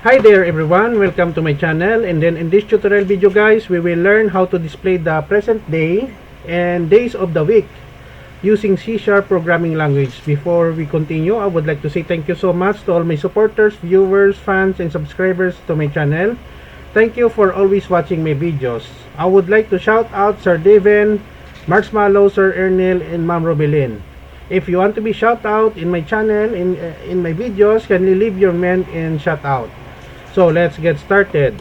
Hi there everyone, welcome to my channel. And then in this tutorial video guys, we will learn how to display the present day and days of the week using C# programming language. Before we continue, I would like to say thank you so much to all my supporters, viewers, fans, and subscribers to my channel. Thank you for always watching my videos. I would like to shout out Sir Devin, Marshmallow, Sir Ernil, and Ma'am Robelin. If you want to be shout out in my channel, in my videos, kindly leave your name and shout out. So let's get started.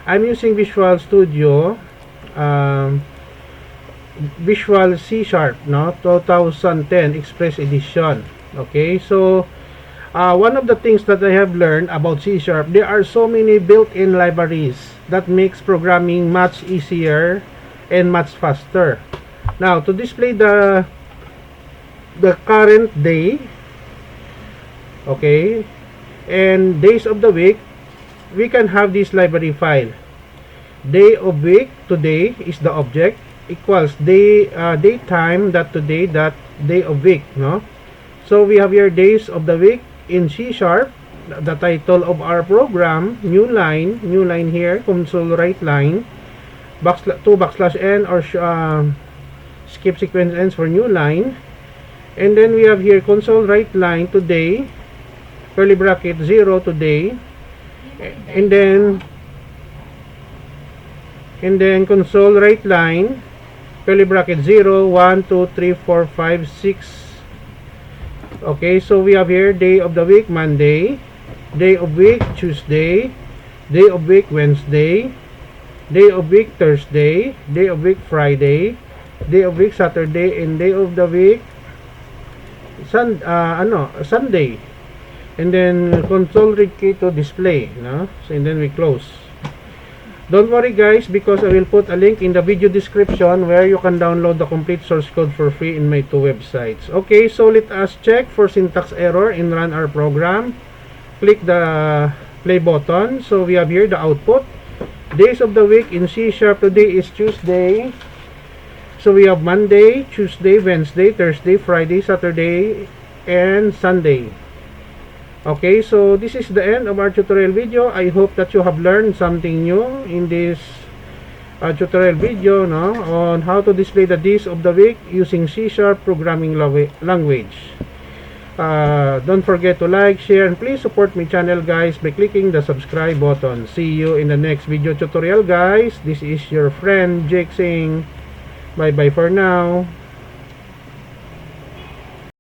I'm using Visual Studio Visual C#, no, 2010 Express Edition. Okay, so one of the things that I have learned about C#, there are so many built-in libraries that makes programming much easier and much faster. Now, to display the current day, okay, and days of the week, we can have this library file. Day of week, today is the object, equals daytime dot today dot day of week, no? So we have here days of the week in C#. The title of our program, new line here, console write line, \n or skip sequence ends for new line. And then we have here console write line today, curly bracket 0 today, and then console write line, curly bracket 0, 1, 2, 3, 4, 5, 6. Okay, so we have here day of the week Monday, day of week Tuesday, day of week Wednesday, day of week Thursday, day of week Friday, day of week Saturday, and day of the week Sunday. And then console read key to display, no? So, and then we close. Don't worry guys, because I will put a link in the video description where you can download the complete source code for free in my two websites. Okay, so let us check for syntax error and run our program. Click the play button. So we have here the output. Days of the week in C#, today is Tuesday. So we have Monday, Tuesday, Wednesday, Thursday, Friday, Saturday, and Sunday. Okay, so this is the end of our tutorial video. I hope that you have learned something new in this tutorial video, no, on how to display the days of the week using C# programming language. Don't forget to like, share, and please support my channel guys by clicking the subscribe button. See you in the next video tutorial guys. This is your friend Jake saying bye bye for now.